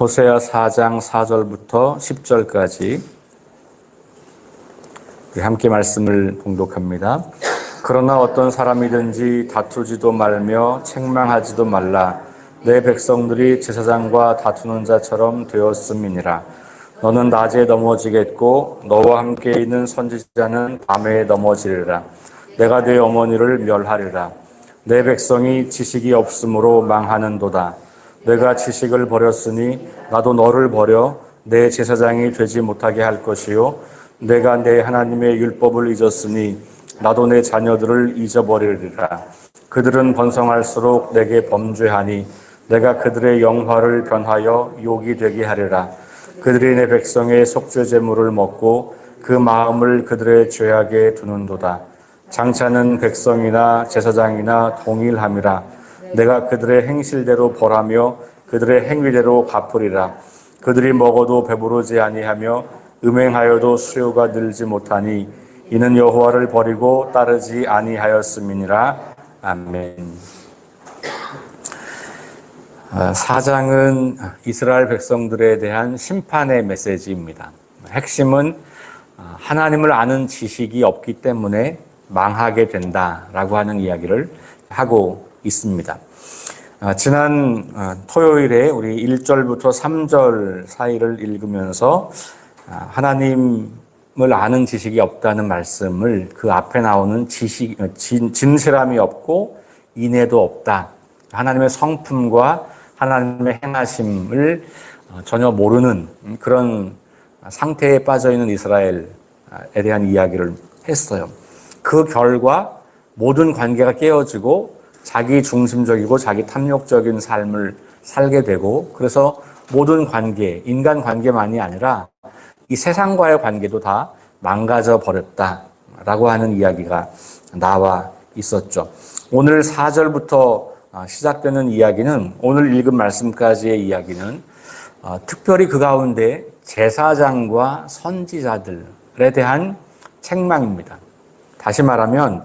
호세아 4장 4절부터 10절까지 함께 말씀을 봉독합니다. 그러나 어떤 사람이든지 다투지도 말며 책망하지도 말라. 내 백성들이 제사장과 다투는 자처럼 되었음이니라. 너는 낮에 넘어지겠고 너와 함께 있는 선지자는 밤에 넘어지리라. 내가 네 어머니를 멸하리라. 내 백성이 지식이 없으므로 망하는도다. 내가 지식을 버렸으니 나도 너를 버려 내 제사장이 되지 못하게 할 것이요 내가 내 하나님의 율법을 잊었으니 나도 내 자녀들을 잊어버리리라. 그들은 번성할수록 내게 범죄하니 내가 그들의 영화를 변하여 욕이 되게 하리라. 그들이 내 백성의 속죄 제물을 먹고 그 마음을 그들의 죄악에 두는도다. 장차는 백성이나 제사장이나 동일함이라. 내가 그들의 행실대로 벌하며 그들의 행위대로 갚으리라. 그들이 먹어도 배부르지 아니하며 음행하여도 수요가 늘지 못하니 이는 여호와를 버리고 따르지 아니하였음이니라. 아멘. 4장은 이스라엘 백성들에 대한 심판의 메시지입니다. 핵심은 하나님을 아는 지식이 없기 때문에 망하게 된다라고 하는 이야기를 하고 있습니다. 지난 토요일에 우리 1절부터 3절 사이를 읽으면서 하나님을 아는 지식이 없다는 말씀을 그 앞에 나오는 진실함이 없고 인애도 없다. 하나님의 성품과 하나님의 행하심을 전혀 모르는 그런 상태에 빠져있는 이스라엘에 대한 이야기를 했어요. 그 결과 모든 관계가 깨어지고 자기 중심적이고 자기 탐욕적인 삶을 살게 되고 그래서 모든 관계, 인간 관계만이 아니라 이 세상과의 관계도 다 망가져 버렸다라고 하는 이야기가 나와 있었죠. 오늘 4절부터 시작되는 이야기는 오늘 읽은 말씀까지의 이야기는 특별히 그 가운데 제사장과 선지자들에 대한 책망입니다. 다시 말하면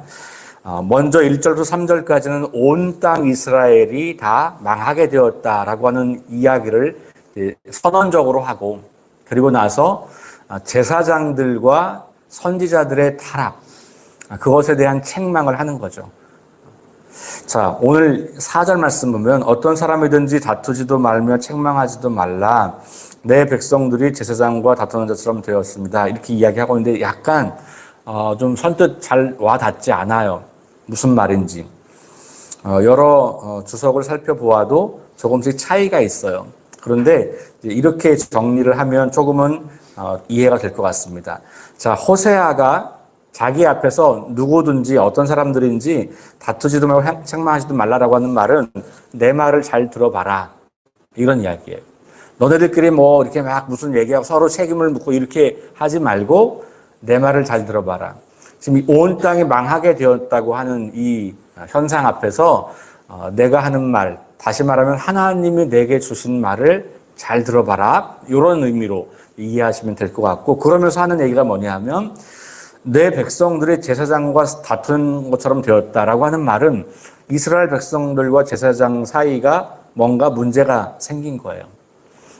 먼저 1절부터 3절까지는 온 땅 이스라엘이 다 망하게 되었다라고 하는 이야기를 선언적으로 하고 그리고 나서 제사장들과 선지자들의 타락, 그것에 대한 책망을 하는 거죠. 자, 오늘 4절 말씀 보면 어떤 사람이든지 다투지도 말며 책망하지도 말라. 내 백성들이 제사장과 다투는 자처럼 되었습니다. 이렇게 이야기하고 있는데 약간 좀 선뜻 잘 와닿지 않아요. 무슨 말인지. 여러 주석을 살펴보아도 조금씩 차이가 있어요. 그런데 이렇게 정리를 하면 조금은 이해가 될 것 같습니다. 자, 호세아가 자기 앞에서 누구든지 어떤 사람들인지 다투지도 말고 책망하지도 말라라고 하는 말은 내 말을 잘 들어봐라. 이런 이야기예요. 너네들끼리 뭐 이렇게 막 무슨 얘기하고 서로 책임을 묻고 이렇게 하지 말고 내 말을 잘 들어봐라. 지금 온 땅이 망하게 되었다고 하는 이 현상 앞에서 내가 하는 말, 다시 말하면 하나님이 내게 주신 말을 잘 들어봐라. 이런 의미로 이해하시면 될 것 같고 그러면서 하는 얘기가 뭐냐 하면 내 백성들이 제사장과 다투는 것처럼 되었다라고 하는 말은 이스라엘 백성들과 제사장 사이가 뭔가 문제가 생긴 거예요.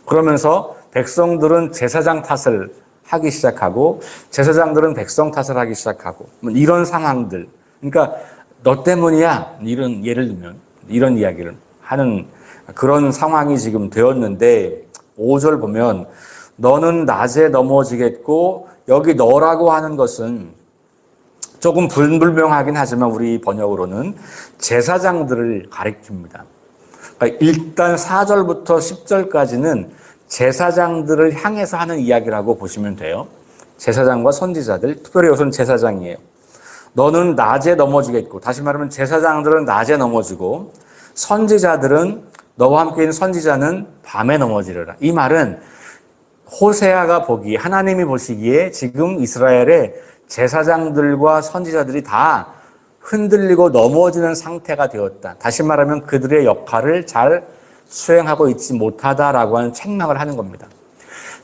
그러면서 백성들은 제사장 탓을 하기 시작하고 제사장들은 백성 탓을 하기 시작하고 이런 상황들. 그러니까 너 때문이야. 이런 예를 들면 이런 이야기를 하는 그런 상황이 지금 되었는데 5절 보면 너는 낮에 넘어지겠고 여기 너라고 하는 것은 조금 불분명하긴 하지만 우리 번역으로는 제사장들을 가리킵니다. 그러니까 일단 4절부터 10절까지는 제사장들을 향해서 하는 이야기라고 보시면 돼요. 제사장과 선지자들, 특별히 여기서는 제사장이에요. 너는 낮에 넘어지겠고, 다시 말하면 제사장들은 낮에 넘어지고 선지자들은 너와 함께 있는 선지자는 밤에 넘어지리라. 이 말은 호세아가 보기에 하나님이 보시기에 지금 이스라엘의 제사장들과 선지자들이 다 흔들리고 넘어지는 상태가 되었다. 다시 말하면 그들의 역할을 잘 수행하고 있지 못하다라고 하는 책망을 하는 겁니다.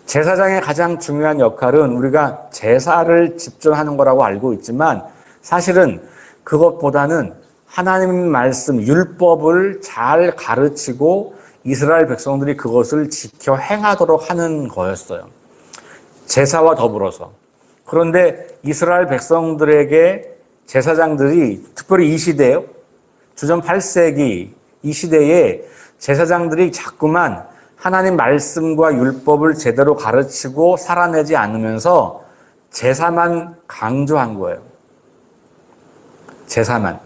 제사장의 가장 중요한 역할은 우리가 제사를 집전하는 거라고 알고 있지만 사실은 그것보다는 하나님 말씀, 율법을 잘 가르치고 이스라엘 백성들이 그것을 지켜 행하도록 하는 거였어요. 제사와 더불어서. 그런데 이스라엘 백성들에게 제사장들이 특별히 이 시대요. 주전 8세기 이 시대에 제사장들이 자꾸만 하나님 말씀과 율법을 제대로 가르치고 살아내지 않으면서 제사만 강조한 거예요. 제사만.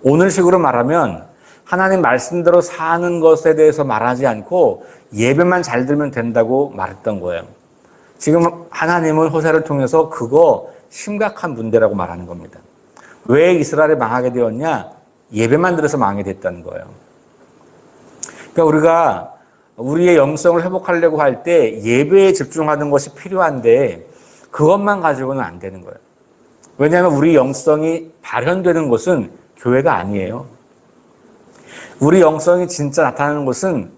오늘식으로 말하면 하나님 말씀대로 사는 것에 대해서 말하지 않고 예배만 잘 들면 된다고 말했던 거예요. 지금 하나님은 호세를 통해서 그거 심각한 문제라고 말하는 겁니다. 왜 이스라엘이 망하게 되었냐? 예배만 들어서 망하게 됐다는 거예요. 그러니까 우리가 우리의 영성을 회복하려고 할 때 예배에 집중하는 것이 필요한데 그것만 가지고는 안 되는 거예요. 왜냐하면 우리 영성이 발현되는 것은 교회가 아니에요. 우리 영성이 진짜 나타나는 것은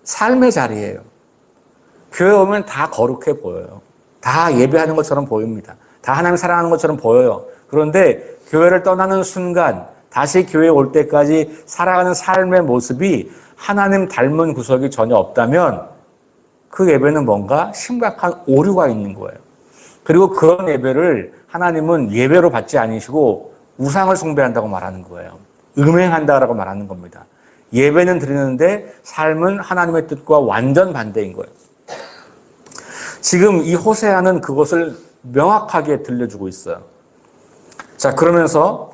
삶의 자리예요. 교회 오면 다 거룩해 보여요. 다 예배하는 것처럼 보입니다. 다 하나님 사랑하는 것처럼 보여요. 그런데 교회를 떠나는 순간 다시 교회에 올 때까지 살아가는 삶의 모습이 하나님 닮은 구석이 전혀 없다면 그 예배는 뭔가 심각한 오류가 있는 거예요. 그리고 그런 예배를 하나님은 예배로 받지 않으시고 우상을 숭배한다고 말하는 거예요. 음행한다라고 말하는 겁니다. 예배는 드리는데 삶은 하나님의 뜻과 완전 반대인 거예요. 지금 이 호세아는 그것을 명확하게 들려주고 있어요. 자, 그러면서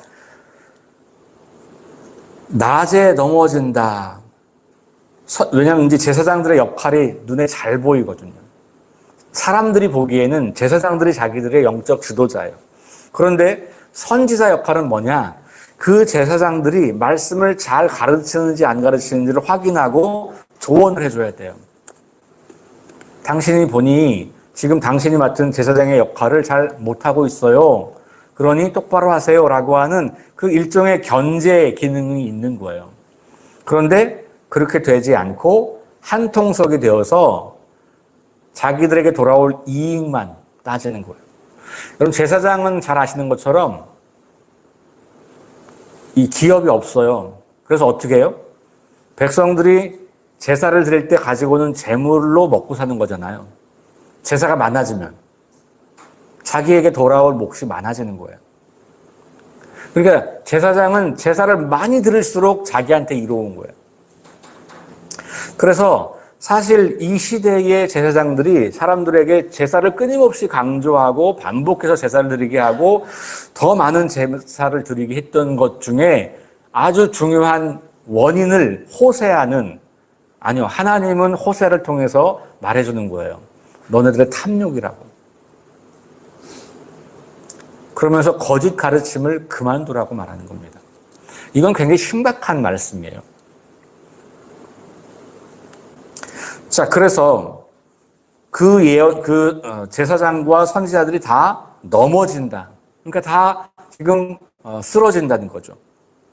낮에 넘어진다. 왜냐하면 이제 제사장들의 역할이 눈에 잘 보이거든요. 사람들이 보기에는 제사장들이 자기들의 영적 지도자예요. 그런데 선지자 역할은 뭐냐? 그 제사장들이 말씀을 잘 가르치는지 안 가르치는지를 확인하고 조언을 해줘야 돼요. 당신이 보니 지금 당신이 맡은 제사장의 역할을 잘 못하고 있어요. 그러니 똑바로 하세요 라고 하는 그 일종의 견제 기능이 있는 거예요. 그런데 그렇게 되지 않고 한통속이 되어서 자기들에게 돌아올 이익만 따지는 거예요. 여러분, 제사장은 잘 아시는 것처럼 이 기업이 없어요. 그래서 어떻게 해요? 백성들이 제사를 드릴 때 가지고 오는 재물로 먹고 사는 거잖아요. 제사가 많아지면 자기에게 돌아올 몫이 많아지는 거예요. 그러니까 제사장은 제사를 많이 드릴수록 자기한테 이로운 거예요. 그래서 사실 이 시대의 제사장들이 사람들에게 제사를 끊임없이 강조하고 반복해서 제사를 드리게 하고 더 많은 제사를 드리게 했던 것 중에 아주 중요한 원인을 하나님은 호세를 통해서 말해주는 거예요. 너네들의 탐욕이라고. 그러면서 거짓 가르침을 그만두라고 말하는 겁니다. 이건 굉장히 심각한 말씀이에요. 자, 그래서 제사장과 선지자들이 다 넘어진다. 그러니까 다 지금 쓰러진다는 거죠.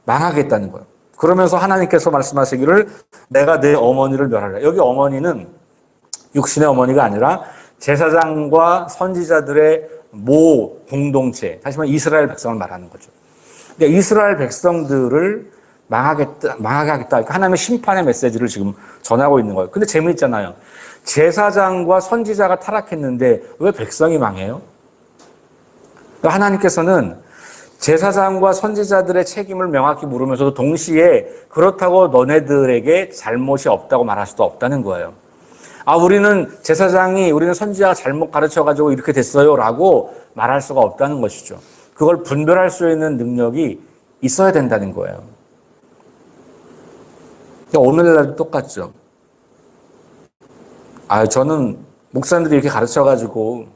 망하겠다는 거예요. 그러면서 하나님께서 말씀하시기를 내가 내 어머니를 멸하라. 여기 어머니는 육신의 어머니가 아니라 제사장과 선지자들의 모 공동체, 다시 말해 이스라엘 백성을 말하는 거죠. 그러니까 이스라엘 백성들을 망하게 하겠다. 그러니까 하나님의 심판의 메시지를 지금 전하고 있는 거예요. 근데 재미있잖아요. 제사장과 선지자가 타락했는데 왜 백성이 망해요? 그러니까 하나님께서는 제사장과 선지자들의 책임을 명확히 물으면서도 동시에 그렇다고 너네들에게 잘못이 없다고 말할 수도 없다는 거예요. 우리는 선지자가 잘못 가르쳐가지고 이렇게 됐어요 라고 말할 수가 없다는 것이죠. 그걸 분별할 수 있는 능력이 있어야 된다는 거예요. 오늘날도 똑같죠. 저는 목사님들이 이렇게 가르쳐가지고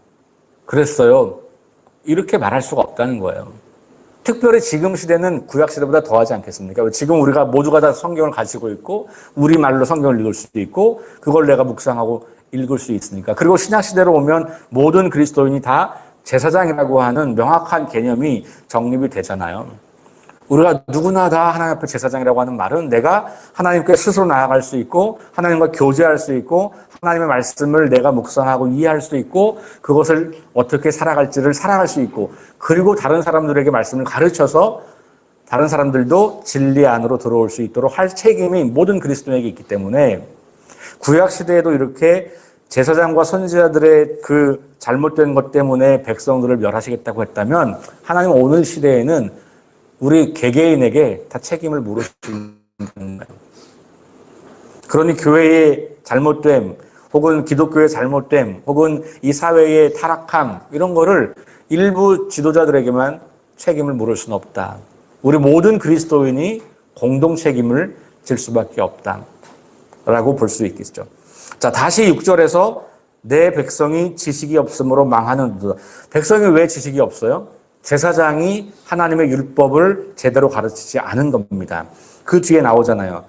그랬어요. 이렇게 말할 수가 없다는 거예요. 특별히 지금 시대는 구약 시대보다 더하지 않겠습니까? 지금 우리가 모두가 다 성경을 가지고 있고 우리말로 성경을 읽을 수도 있고 그걸 내가 묵상하고 읽을 수 있으니까. 그리고 신약 시대로 오면 모든 그리스도인이 다 제사장이라고 하는 명확한 개념이 정립이 되잖아요. 우리가 누구나 다 하나님 앞에 제사장이라고 하는 말은 내가 하나님께 스스로 나아갈 수 있고 하나님과 교제할 수 있고 하나님의 말씀을 내가 묵상하고 이해할 수 있고 그것을 어떻게 살아갈지를 살아갈 수 있고 그리고 다른 사람들에게 말씀을 가르쳐서 다른 사람들도 진리 안으로 들어올 수 있도록 할 책임이 모든 그리스도인에게 있기 때문에 구약 시대에도 이렇게 제사장과 선지자들의 그 잘못된 것 때문에 백성들을 멸하시겠다고 했다면 하나님은 오늘 시대에는 우리 개개인에게 다 책임을 물으시는 거예요. 그러니 교회의 잘못됨 혹은 기독교의 잘못됨 혹은 이 사회의 타락함 이런 거를 일부 지도자들에게만 책임을 물을 수는 없다. 우리 모든 그리스도인이 공동 책임을 질 수밖에 없다. 라고 볼 수 있겠죠. 자, 다시 6절에서 내 백성이 지식이 없으므로 망하는도다. 백성이 왜 지식이 없어요? 제사장이 하나님의 율법을 제대로 가르치지 않은 겁니다. 그 뒤에 나오잖아요.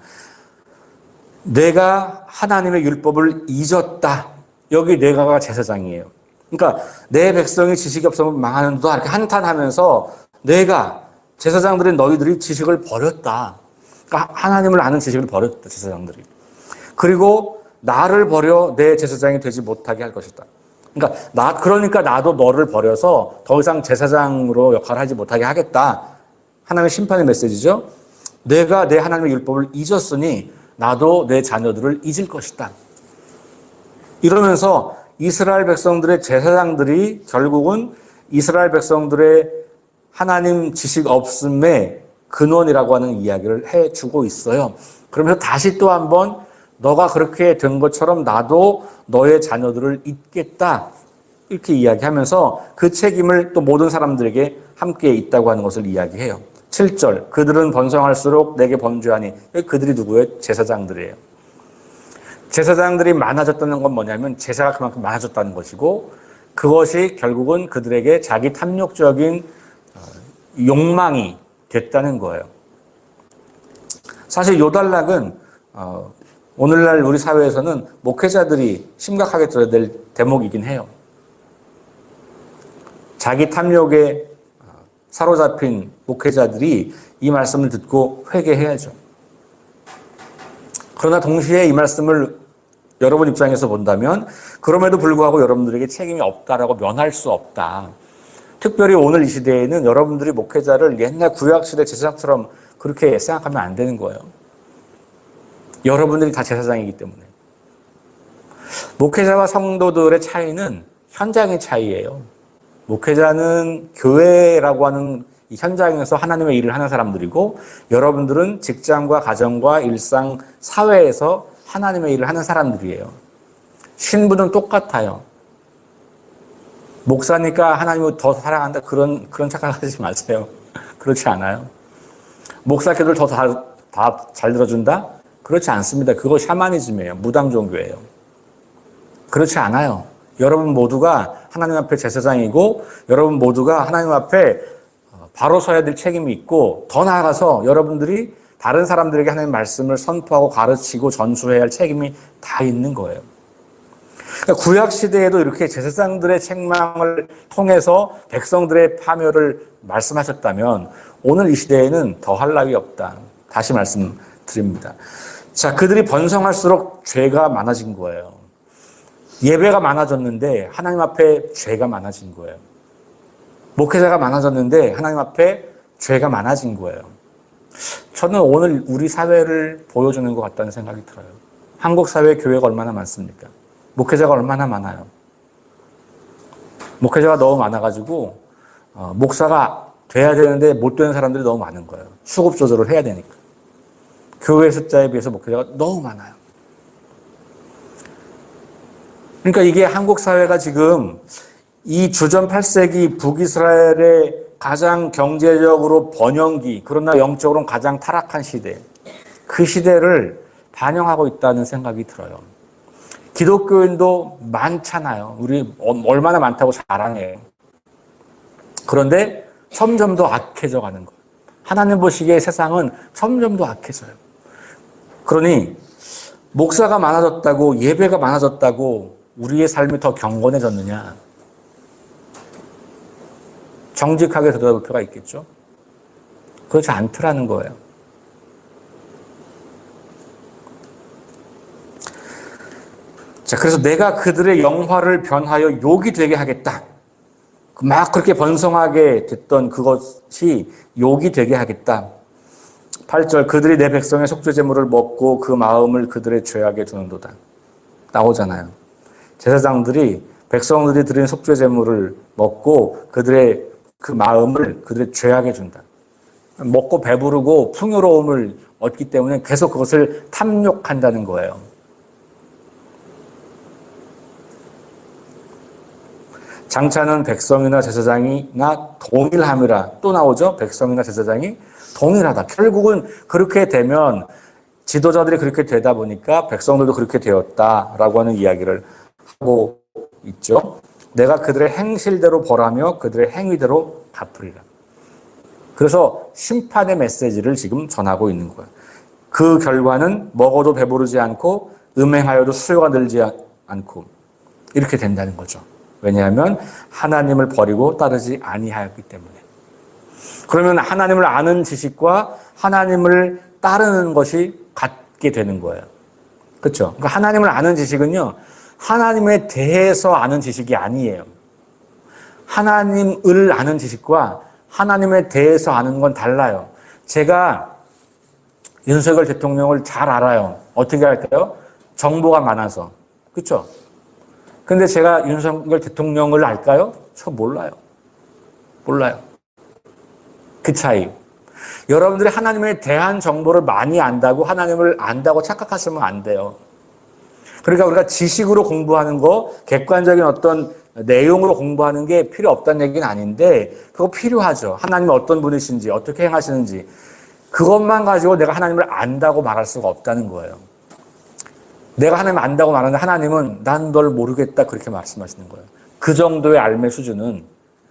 내가 하나님의 율법을 잊었다. 여기 내가가 제사장이에요. 그러니까 내 백성이 지식이 없으면 망하는도다. 이렇게 한탄하면서 내가 제사장들인 너희들이 지식을 버렸다. 그러니까 하나님을 아는 지식을 버렸다. 제사장들이. 그리고 나를 버려 내 제사장이 되지 못하게 할 것이다. 그러니까 나도 너를 버려서 더 이상 제사장으로 역할을 하지 못하게 하겠다. 하나님의 심판의 메시지죠. 내가 내 하나님의 율법을 잊었으니 나도 내 자녀들을 잊을 것이다. 이러면서 이스라엘 백성들의 제사장들이 결국은 이스라엘 백성들의 하나님 지식 없음의 근원이라고 하는 이야기를 해주고 있어요. 그러면서 다시 또 한번 너가 그렇게 된 것처럼 나도 너의 자녀들을 잊겠다. 이렇게 이야기하면서 그 책임을 또 모든 사람들에게 함께 있다고 하는 것을 이야기해요. 7절 그들은 번성할수록 내게 범죄하니. 그들이 누구예요? 제사장들이에요. 제사장들이 많아졌다는 건 뭐냐면 제사가 그만큼 많아졌다는 것이고 그것이 결국은 그들에게 자기 탐욕적인 욕망이 됐다는 거예요. 사실 요단락은 오늘날 우리 사회에서는 목회자들이 심각하게 들어야 될 대목이긴 해요. 자기 탐욕에 사로잡힌 목회자들이 이 말씀을 듣고 회개해야죠. 그러나 동시에 이 말씀을 여러분 입장에서 본다면 그럼에도 불구하고 여러분들에게 책임이 없다라고 면할 수 없다. 특별히 오늘 이 시대에는 여러분들이 목회자를 옛날 구약시대 제사장처럼 그렇게 생각하면 안 되는 거예요. 여러분들이 다 제사장이기 때문에. 목회자와 성도들의 차이는 현장의 차이예요. 목회자는 교회라고 하는 이 현장에서 하나님의 일을 하는 사람들이고 여러분들은 직장과 가정과 일상, 사회에서 하나님의 일을 하는 사람들이에요. 신분은 똑같아요. 목사니까 하나님을 더 사랑한다 그런 착각하지 마세요. 그렇지 않아요. 목사 기도를 더 잘 들어준다? 그렇지 않습니다. 그거 샤머니즘이에요. 무당 종교예요. 그렇지 않아요. 여러분 모두가 하나님 앞에 제사장이고 여러분 모두가 하나님 앞에 바로 서야 될 책임이 있고 더 나아가서 여러분들이 다른 사람들에게 하나님의 말씀을 선포하고 가르치고 전수해야 할 책임이 다 있는 거예요. 그러니까 구약 시대에도 이렇게 제사장들의 책망을 통해서 백성들의 파멸을 말씀하셨다면 오늘 이 시대에는 더할 나위 없다. 다시 말씀드립니다. 자, 그들이 번성할수록 죄가 많아진 거예요. 예배가 많아졌는데 하나님 앞에 죄가 많아진 거예요. 목회자가 많아졌는데 하나님 앞에 죄가 많아진 거예요. 저는 오늘 우리 사회를 보여주는 것 같다는 생각이 들어요. 한국 사회 교회가 얼마나 많습니까? 목회자가 얼마나 많아요. 목회자가 너무 많아가지고 목사가 돼야 되는데 못 되는 사람들이 너무 많은 거예요. 수급 조절을 해야 되니까. 교회 숫자에 비해서 목회자가 너무 많아요. 그러니까 이게 한국 사회가 지금 이 주전 8세기 북이스라엘의 가장 경제적으로 번영기, 그러나 영적으로는 가장 타락한 시대, 그 시대를 반영하고 있다는 생각이 들어요. 기독교인도 많잖아요. 우리 얼마나 많다고 자랑해요. 그런데 점점 더 악해져 가는 거예요. 하나님 보시기에 세상은 점점 더 악해져요. 그러니 목사가 많아졌다고, 예배가 많아졌다고 우리의 삶이 더 경건해졌느냐? 정직하게 들여다볼 필요가 있겠죠. 그렇지 않더라는 거예요. 자, 그래서 내가 그들의 영화를 변하여 욕이 되게 하겠다. 막 그렇게 번성하게 됐던 그것이 욕이 되게 하겠다. 8절 그들이 내 백성의 속죄제물을 먹고 그 마음을 그들의 죄악에 두는도다. 나오잖아요. 제사장들이 백성들이 드린 속죄제물을 먹고 그들의 그 마음을 그들의 죄악에 준다. 먹고 배부르고 풍요로움을 얻기 때문에 계속 그것을 탐욕한다는 거예요. 장차는 백성이나 제사장이나 동일함이라 또 나오죠. 백성이나 제사장이 동일하다. 결국은 그렇게 되면 지도자들이 그렇게 되다 보니까 백성들도 그렇게 되었다라고 하는 이야기를 하고 있죠. 내가 그들의 행실대로 벌하며 그들의 행위대로 갚으리라. 그래서 심판의 메시지를 지금 전하고 있는 거예요. 그 결과는 먹어도 배부르지 않고 음행하여도 수요가 늘지 않고 이렇게 된다는 거죠. 왜냐하면 하나님을 버리고 따르지 아니하였기 때문에. 그러면 하나님을 아는 지식과 하나님을 따르는 것이 같게 되는 거예요. 그렇죠? 그러니까 하나님을 아는 지식은요. 하나님에 대해서 아는 지식이 아니에요. 하나님을 아는 지식과 하나님에 대해서 아는 건 달라요. 제가 윤석열 대통령을 잘 알아요. 어떻게 할까요? 정보가 많아서. 그렇죠? 근데 제가 윤석열 대통령을 알까요? 저 몰라요. 몰라요. 그 차이. 여러분들이 하나님에 대한 정보를 많이 안다고 하나님을 안다고 착각하시면 안 돼요. 그러니까 우리가 지식으로 공부하는 거, 객관적인 어떤 내용으로 공부하는 게 필요 없다는 얘기는 아닌데 그거 필요하죠. 하나님이 어떤 분이신지, 어떻게 행하시는지 그것만 가지고 내가 하나님을 안다고 말할 수가 없다는 거예요. 내가 하나님을 안다고 말하는데 하나님은 난 널 모르겠다 그렇게 말씀하시는 거예요. 그 정도의 알매 수준은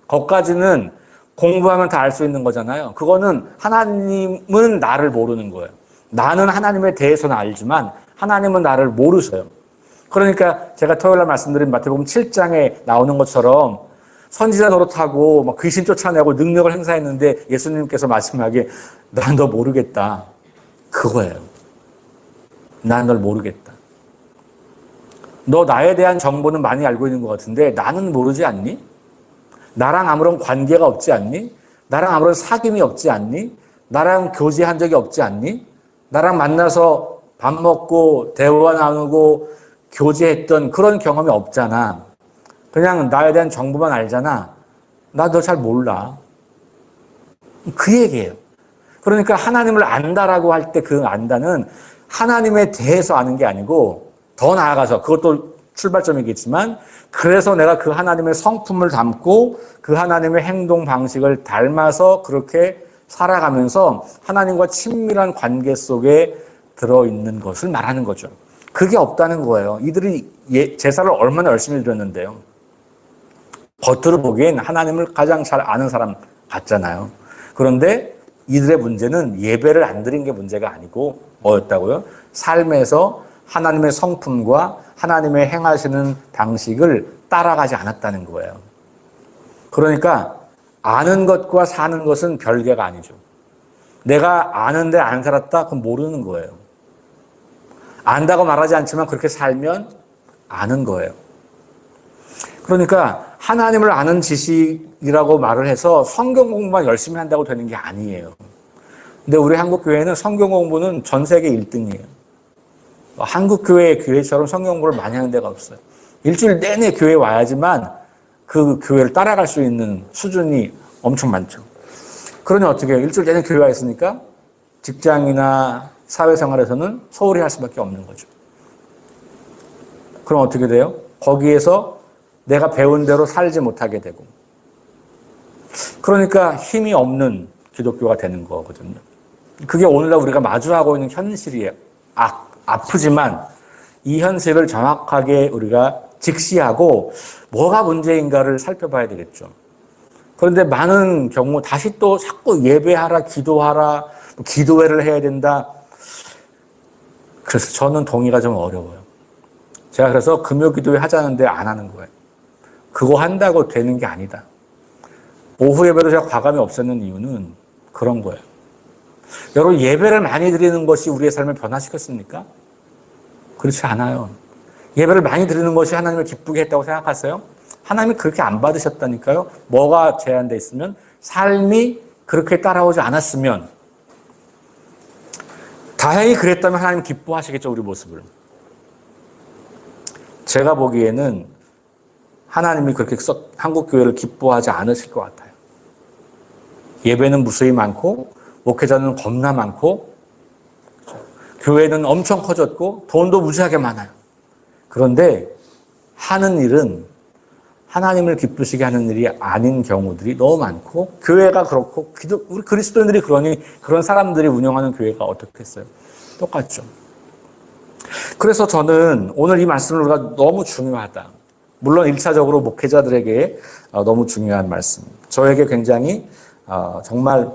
거기까지는 공부하면 다 알 수 있는 거잖아요. 그거는 하나님은 나를 모르는 거예요. 나는 하나님에 대해서는 알지만 하나님은 나를 모르셔요. 그러니까 제가 토요일 날 말씀드린 마태복음 7장에 나오는 것처럼 선지자 노릇하고 막 귀신 쫓아내고 능력을 행사했는데 예수님께서 마지막에 난 너 모르겠다. 그거예요. 난 널 모르겠다. 너 나에 대한 정보는 많이 알고 있는 것 같은데 나는 모르지 않니? 나랑 아무런 관계가 없지 않니? 나랑 아무런 사귐이 없지 않니? 나랑 교제한 적이 없지 않니? 나랑 만나서 밥 먹고 대화 나누고 교제했던 그런 경험이 없잖아. 그냥 나에 대한 정보만 알잖아. 나 너 잘 몰라. 그 얘기예요. 그러니까 하나님을 안다라고 할 때 그 안다는 하나님에 대해서 아는 게 아니고 더 나아가서 그것도 출발점이겠지만 그래서 내가 그 하나님의 성품을 담고 그 하나님의 행동 방식을 닮아서 그렇게 살아가면서 하나님과 친밀한 관계 속에 들어있는 것을 말하는 거죠. 그게 없다는 거예요. 이들이 제사를 얼마나 열심히 드렸는데요. 겉으로 보기엔 하나님을 가장 잘 아는 사람 같잖아요. 그런데 이들의 문제는 예배를 안 드린 게 문제가 아니고 뭐였다고요? 삶에서 하나님의 성품과 하나님의 행하시는 방식을 따라가지 않았다는 거예요. 그러니까 아는 것과 사는 것은 별개가 아니죠. 내가 아는데 안 살았다? 그럼 모르는 거예요. 안다고 말하지 않지만 그렇게 살면 아는 거예요. 그러니까 하나님을 아는 지식이라고 말을 해서 성경 공부만 열심히 한다고 되는 게 아니에요. 근데 우리 한국 교회는 성경 공부는 전 세계 1등이에요. 한국 교회처럼 성경 공부를 많이 하는 데가 없어요. 일주일 내내 교회 와야지만 그 교회를 따라갈 수 있는 수준이 엄청 많죠. 그러니 어떻게 해요? 일주일 내내 교회 와 있으니까 직장이나 사회생활에서는 소홀히 할 수밖에 없는 거죠. 그럼 어떻게 돼요? 거기에서 내가 배운 대로 살지 못하게 되고 그러니까 힘이 없는 기독교가 되는 거거든요. 그게 오늘날 우리가 마주하고 있는 현실이에요. 아프지만 이 현실을 정확하게 우리가 직시하고 뭐가 문제인가를 살펴봐야 되겠죠. 그런데 많은 경우 다시 또 자꾸 예배하라, 기도하라, 기도회를 해야 된다. 그래서 저는 동의가 좀 어려워요. 제가 그래서 금요 기도회 하자는데 안 하는 거예요. 그거 한다고 되는 게 아니다. 오후 예배로 제가 과감히 없애는 이유는 그런 거예요. 여러분 예배를 많이 드리는 것이 우리의 삶을 변화시켰습니까? 그렇지 않아요. 예배를 많이 드리는 것이 하나님을 기쁘게 했다고 생각하세요? 하나님이 그렇게 안 받으셨다니까요. 뭐가 제한돼 있으면 삶이 그렇게 따라오지 않았으면 다행히 그랬다면 하나님 기뻐하시겠죠, 우리 모습을. 제가 보기에는 하나님이 그렇게 한국교회를 기뻐하지 않으실 것 같아요. 예배는 무수히 많고 목회자는 겁나 많고 교회는 엄청 커졌고 돈도 무지하게 많아요. 그런데 하는 일은 하나님을 기쁘시게 하는 일이 아닌 경우들이 너무 많고 교회가 그렇고 우리 그리스도인들이 그러니 그런 사람들이 운영하는 교회가 어떻겠어요? 똑같죠. 그래서 저는 오늘 이 말씀을 우리가 너무 중요하다. 물론 1차적으로 목회자들에게 너무 중요한 말씀. 저에게 굉장히 정말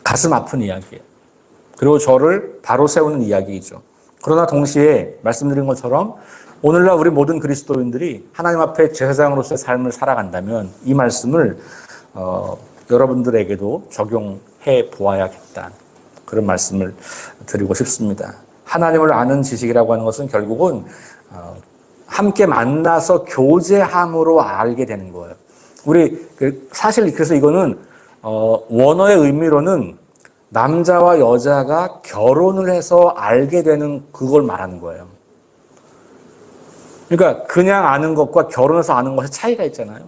가슴 아픈 이야기예요. 그리고 저를 바로 세우는 이야기이죠. 그러나 동시에 말씀드린 것처럼 오늘날 우리 모든 그리스도인들이 하나님 앞에 제사장으로서의 삶을 살아간다면 이 말씀을 여러분들에게도 적용해 보아야겠다. 그런 말씀을 드리고 싶습니다. 하나님을 아는 지식이라고 하는 것은 결국은 함께 만나서 교제함으로 알게 되는 거예요. 우리 사실 그래서 이거는 원어의 의미로는 남자와 여자가 결혼을 해서 알게 되는 그걸 말하는 거예요. 그러니까 그냥 아는 것과 결혼해서 아는 것의 차이가 있잖아요.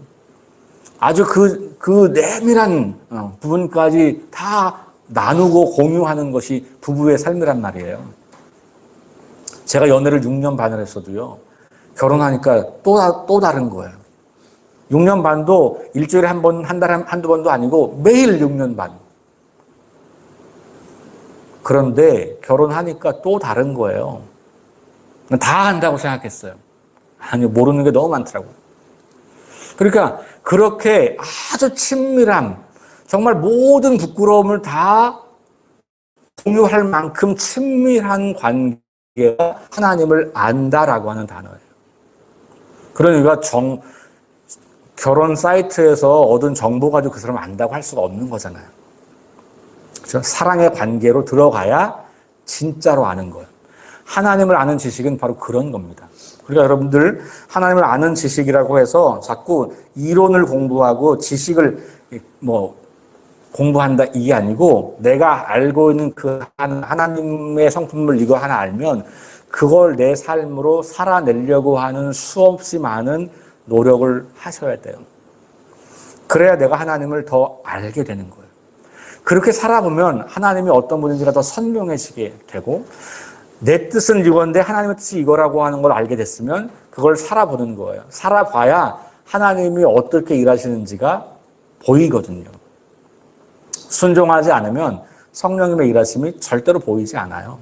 아주 그 내밀한 부분까지 다 나누고 공유하는 것이 부부의 삶이란 말이에요. 제가 연애를 6년 반을 했어도요. 결혼하니까 또 다른 거예요. 6년 반도 일주일에 한 번, 한 달에 한두 번도 아니고 매일 6년 반. 그런데 결혼하니까 또 다른 거예요. 다 안다고 생각했어요. 아니요, 모르는 게 너무 많더라고요. 그러니까 그렇게 아주 친밀함, 정말 모든 부끄러움을 다 공유할 만큼 친밀한 관계가 하나님을 안다라고 하는 단어예요. 그러니까 결혼 사이트에서 얻은 정보 가지고 그 사람을 안다고 할 수가 없는 거잖아요. 그렇죠? 사랑의 관계로 들어가야 진짜로 아는 거예요. 하나님을 아는 지식은 바로 그런 겁니다. 그러니까 여러분들 하나님을 아는 지식이라고 해서 자꾸 이론을 공부하고 지식을 공부한다 이게 아니고 내가 알고 있는 그 하나님의 성품을 이거 하나 알면 그걸 내 삶으로 살아내려고 하는 수없이 많은 노력을 하셔야 돼요. 그래야 내가 하나님을 더 알게 되는 거예요. 그렇게 살아보면 하나님이 어떤 분인지가 더 선명해지게 되고 내 뜻은 이건데 하나님의 뜻이 이거라고 하는 걸 알게 됐으면 그걸 살아보는 거예요. 살아봐야 하나님이 어떻게 일하시는지가 보이거든요. 순종하지 않으면 성령님의 일하심이 절대로 보이지 않아요.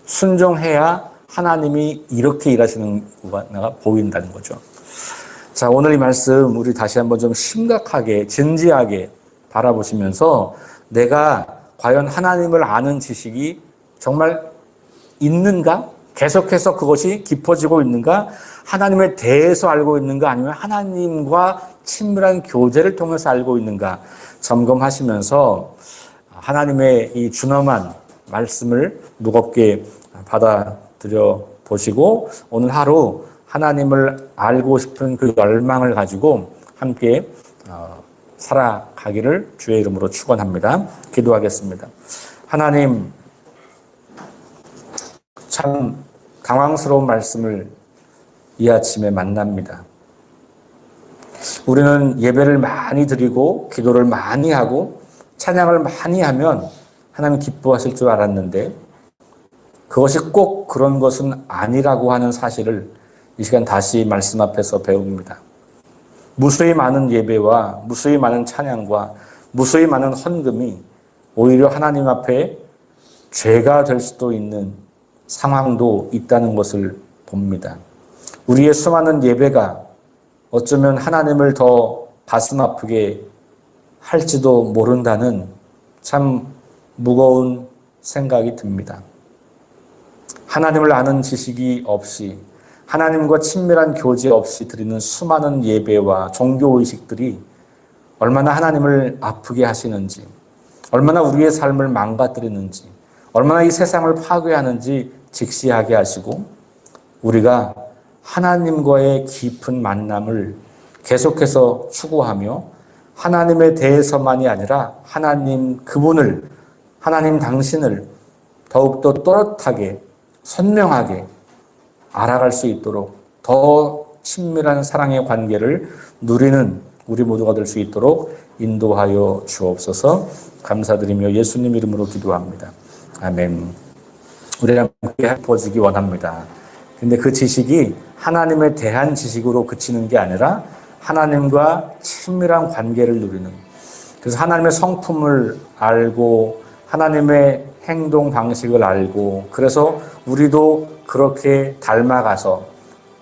순종해야 하나님이 이렇게 일하시는 거가 보인다는 거죠. 자, 오늘 이 말씀 우리 다시 한번 좀 심각하게 진지하게 바라보시면서 내가 과연 하나님을 아는 지식이 정말 있는가? 계속해서 그것이 깊어지고 있는가? 하나님에 대해서 알고 있는가? 아니면 하나님과 친밀한 교제를 통해서 알고 있는가? 점검하시면서 하나님의 이 준엄한 말씀을 무겁게 받아들여 보시고 오늘 하루 하나님을 알고 싶은 그 열망을 가지고 함께 살아가기를 주의 이름으로 축원합니다. 기도하겠습니다. 하나님, 참 당황스러운 말씀을 이 아침에 만납니다. 우리는 예배를 많이 드리고 기도를 많이 하고 찬양을 많이 하면 하나님 기뻐하실 줄 알았는데 그것이 꼭 그런 것은 아니라고 하는 사실을 이 시간 다시 말씀 앞에서 배웁니다. 무수히 많은 예배와 무수히 많은 찬양과 무수히 많은 헌금이 오히려 하나님 앞에 죄가 될 수도 있는 상황도 있다는 것을 봅니다. 우리의 수많은 예배가 어쩌면 하나님을 더 가슴 아프게 할지도 모른다는 참 무거운 생각이 듭니다. 하나님을 아는 지식이 없이 하나님과 친밀한 교제 없이 드리는 수많은 예배와 종교의식들이 얼마나 하나님을 아프게 하시는지, 얼마나 우리의 삶을 망가뜨리는지, 얼마나 이 세상을 파괴하는지 직시하게 하시고 우리가 하나님과의 깊은 만남을 계속해서 추구하며 하나님에 대해서만이 아니라 하나님 그분을, 하나님 당신을 더욱더 또렷하게 선명하게 알아갈 수 있도록 더 친밀한 사랑의 관계를 누리는 우리 모두가 될 수 있도록 인도하여 주옵소서. 감사드리며 예수님 이름으로 기도합니다. 아멘. 우리 함께 깊어지기 원합니다. 근데 그 지식이 하나님에 대한 지식으로 그치는 게 아니라 하나님과 친밀한 관계를 누리는, 그래서 하나님의 성품을 알고 하나님의 행동 방식을 알고, 그래서 우리도 그렇게 닮아가서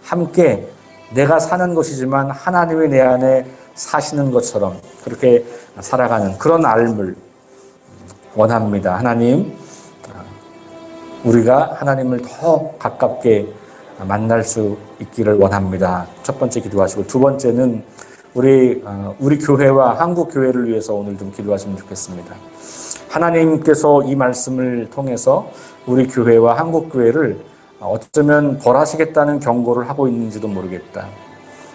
함께 내가 사는 것이지만 하나님이 내 안에 사시는 것처럼 그렇게 살아가는 그런 삶을 원합니다. 하나님, 우리가 하나님을 더 가깝게 만날 수 있기를 원합니다. 첫 번째 기도하시고, 두 번째는 우리 교회와 한국 교회를 위해서 오늘 좀 기도하시면 좋겠습니다. 하나님께서 이 말씀을 통해서 우리 교회와 한국 교회를 어쩌면 벌하시겠다는 경고를 하고 있는지도 모르겠다,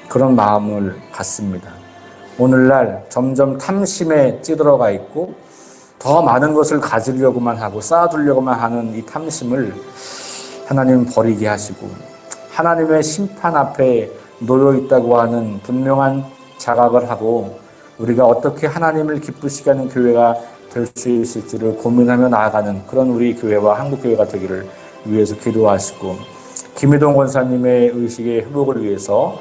그런 마음을 갖습니다. 오늘날 점점 탐심에 찌들어가 있고 더 많은 것을 가지려고만 하고 쌓아두려고만 하는 이 탐심을 하나님 버리게 하시고, 하나님의 심판 앞에 놓여 있다고 하는 분명한 자각을 하고 우리가 어떻게 하나님을 기쁘시게 하는 교회가 될 수 있을지를 고민하며 나아가는 그런 우리 교회와 한국교회가 되기를 위해서 기도하시고, 김희동 권사님의 의식의 회복을 위해서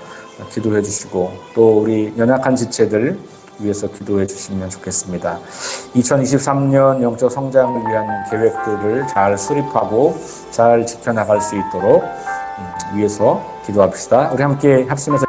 기도해 주시고, 또 우리 연약한 지체들 위해서 기도해 주시면 좋겠습니다. 2023년 영적 성장을 위한 계획들을 잘 수립하고 잘 지켜나갈 수 있도록 위해서 기도합시다. 우리 함께 합심해서